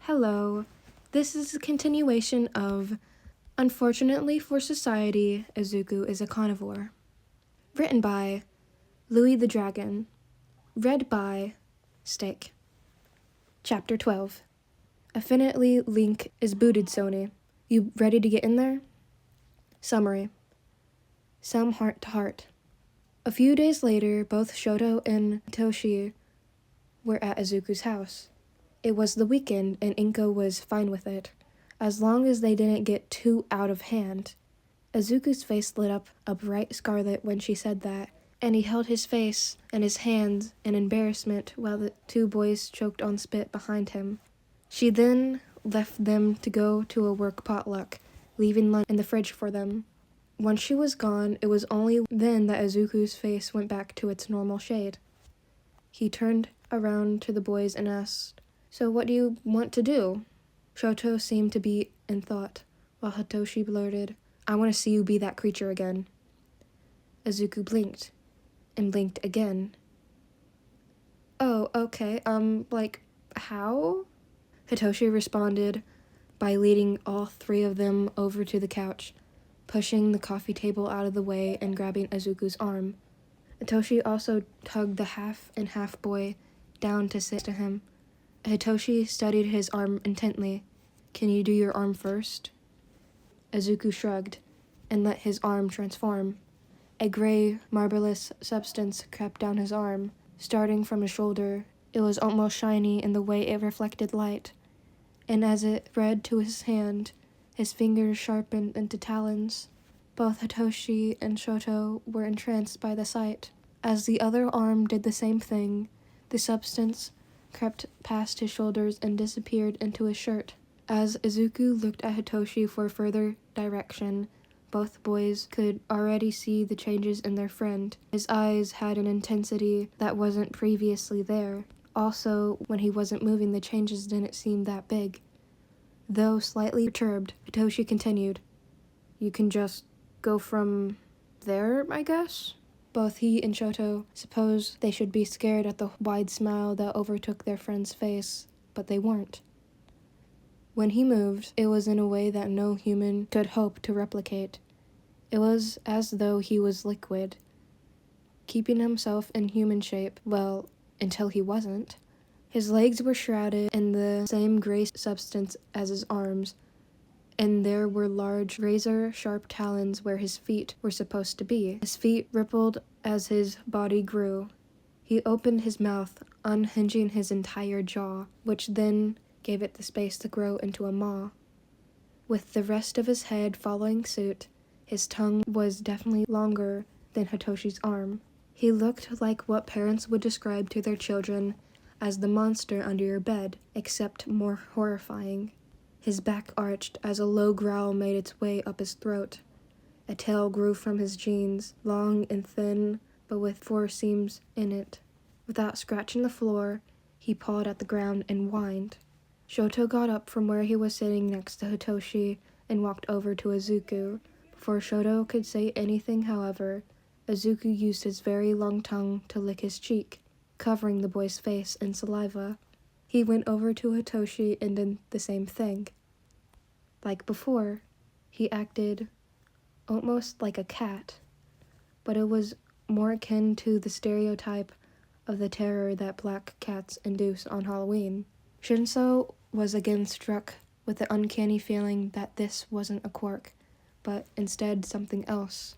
Hello, this is a continuation of Unfortunately for Society, Izuku is a Khanivore. Written by LouieTheDragon. Read by Steak. Chapter 12. Affinity link is booted, Sony. You ready to get in there? Summary. Some heart to heart. A few days later, both Shoto and Toshi were at Izuku's house. It was the weekend, and Inko was fine with it, as long as they didn't get too out of hand. Izuku's face lit up a bright scarlet when she said that, and he held his face and his hands in embarrassment while the two boys choked on spit behind him. She then left them to go to a work potluck, leaving lunch in the fridge for them. Once she was gone, it was only then that Izuku's face went back to its normal shade. He turned around to the boys and asked, "So what do you want to do?" Shoto seemed to be in thought, while Hitoshi blurted, "I want to see you be that creature again." Izuku blinked, and blinked again. "Oh, okay, how?" Hitoshi responded by leading all three of them over to the couch, pushing the coffee table out of the way and grabbing Izuku's arm. Hitoshi also tugged the half-and-half boy down to sit to him. Hitoshi studied his arm intently. "Can you do your arm first?" Izuku shrugged and let his arm transform. A gray, marbleless substance crept down his arm, starting from his shoulder. It was almost shiny in the way it reflected light, and as it spread to his hand, his fingers sharpened into talons. Both Hitoshi and Shoto were entranced by the sight. As the other arm did the same thing, the substance crept past his shoulders and disappeared into his shirt. As Izuku looked at Hitoshi for further direction, both boys could already see the changes in their friend. His eyes had an intensity that wasn't previously there. Also, when he wasn't moving, the changes didn't seem that big. Though slightly perturbed, Hitoshi continued, "You can just go from there, I guess?" Both he and Shoto supposed they should be scared at the wide smile that overtook their friend's face, but they weren't. When he moved, it was in a way that no human could hope to replicate. It was as though he was liquid, keeping himself in human shape, well, until he wasn't. His legs were shrouded in the same gray substance as his arms, and there were large, razor-sharp talons where his feet were supposed to be. His feet rippled as his body grew. He opened his mouth, unhinging his entire jaw, which then gave it the space to grow into a maw. With the rest of his head following suit, his tongue was definitely longer than Hitoshi's arm. He looked like what parents would describe to their children as the monster under your bed, except more horrifying. His back arched as a low growl made its way up his throat. A tail grew from his jeans, long and thin, but with 4 seams in it. Without scratching the floor, he pawed at the ground and whined. Shoto got up from where he was sitting next to Hitoshi and walked over to Izuku. Before Shoto could say anything, however, Izuku used his very long tongue to lick his cheek, covering the boy's face in saliva. He went over to Hitoshi and did the same thing. Like before, he acted almost like a cat, but it was more akin to the stereotype of the terror that black cats induce on Halloween. Shinso was again struck with the uncanny feeling that this wasn't a quirk, but instead something else.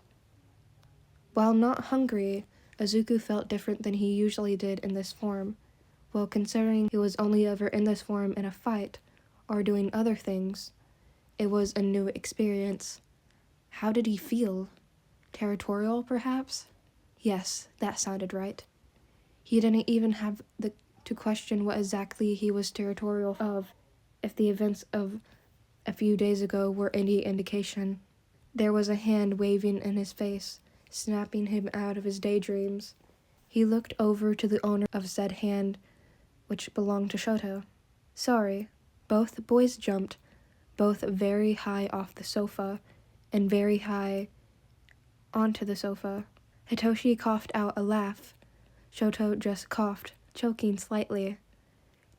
While not hungry, Izuku felt different than he usually did in this form. Well, considering he was only ever in this form in a fight, or doing other things, it was a new experience. How did he feel? Territorial, perhaps? Yes, that sounded right. He didn't even have to question what exactly he was territorial of, if the events of a few days ago were any indication. There was a hand waving in his face, snapping him out of his daydreams. He looked over to the owner of said hand, which belonged to Shoto. "Sorry." Both boys jumped, both very high off the sofa, and very high onto the sofa. Hitoshi coughed out a laugh. Shoto just coughed, choking slightly.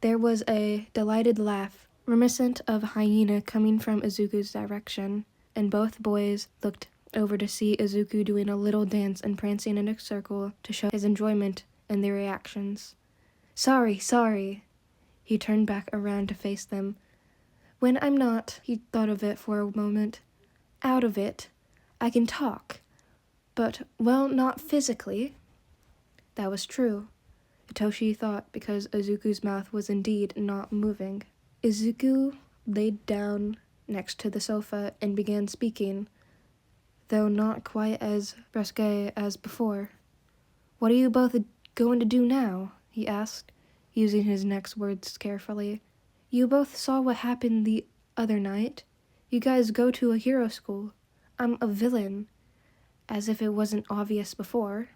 There was a delighted laugh reminiscent of a hyena coming from Izuku's direction, and both boys looked over to see Izuku doing a little dance and prancing in a circle to show his enjoyment and their reactions. Sorry. He turned back around to face them. When I'm not, he thought of it for a moment, out of it, I can talk. But, well, not physically. That was true, Hitoshi thought, because Izuku's mouth was indeed not moving. Izuku laid down next to the sofa and began speaking, though not quite as brusque as before. What are you both going to do now? He asked, using his next words carefully. You both saw what happened the other night. You guys go to a hero school. I'm a villain. As if it wasn't obvious before.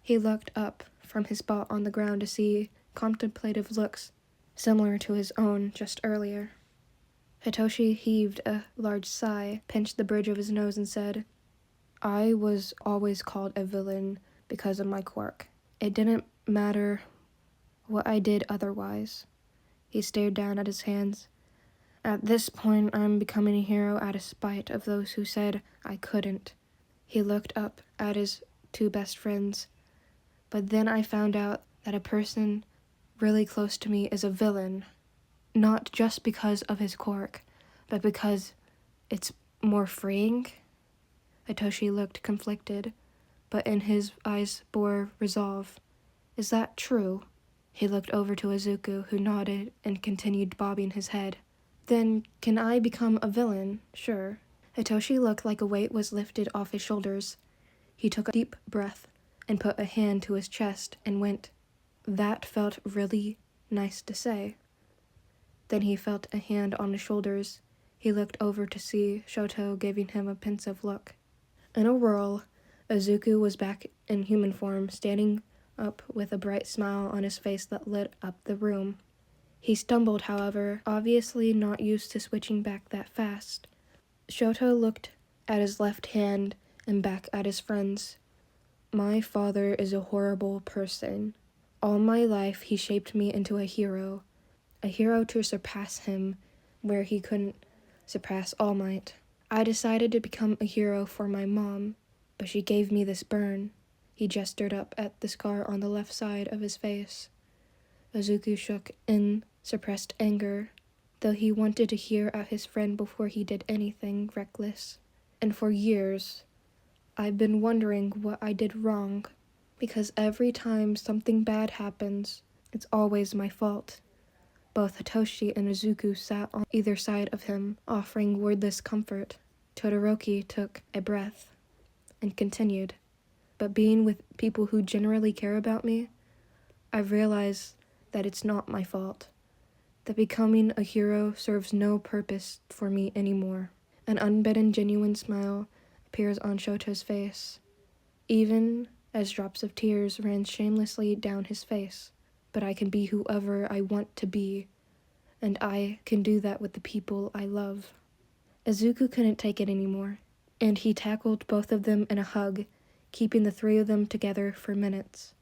He looked up from his spot on the ground to see contemplative looks similar to his own just earlier. Hitoshi heaved a large sigh, pinched the bridge of his nose, and said, I was always called a villain because of my quirk. It didn't matter what I did otherwise. He stared down at his hands. At this point, I'm becoming a hero out of spite of those who said I couldn't. He looked up at his two best friends. But then I found out that a person really close to me is a villain. Not just because of his quirk, but because it's more freeing. Hitoshi looked conflicted, but in his eyes bore resolve. Is that true? He looked over to Izuku, who nodded and continued bobbing his head. Then can I become a villain? Sure. Hitoshi looked like a weight was lifted off his shoulders. He took a deep breath and put a hand to his chest and went, That felt really nice to say. Then he felt a hand on his shoulders. He looked over to see Shoto giving him a pensive look. In a whirl, Izuku was back in human form, standing up with a bright smile on his face that lit up the room. He stumbled, however, obviously not used to switching back that fast. Shoto looked at his left hand and back at his friends. My father is a horrible person. All my life he shaped me into a hero to surpass him where he couldn't surpass All Might. I decided to become a hero for my mom, but she gave me this burn. He gestured up at the scar on the left side of his face. Izuku shook in suppressed anger, though he wanted to hear out his friend before he did anything reckless. And for years, I've been wondering what I did wrong, because every time something bad happens, it's always my fault. Both Hitoshi and Izuku sat on either side of him, offering wordless comfort. Todoroki took a breath and continued, But being with people who generally care about me, I've realized that it's not my fault, that becoming a hero serves no purpose for me anymore. An unbidden, genuine smile appears on Shoto's face, even as drops of tears ran shamelessly down his face. But I can be whoever I want to be, and I can do that with the people I love. Izuku couldn't take it anymore, and he tackled both of them in a hug, keeping the three of them together for minutes.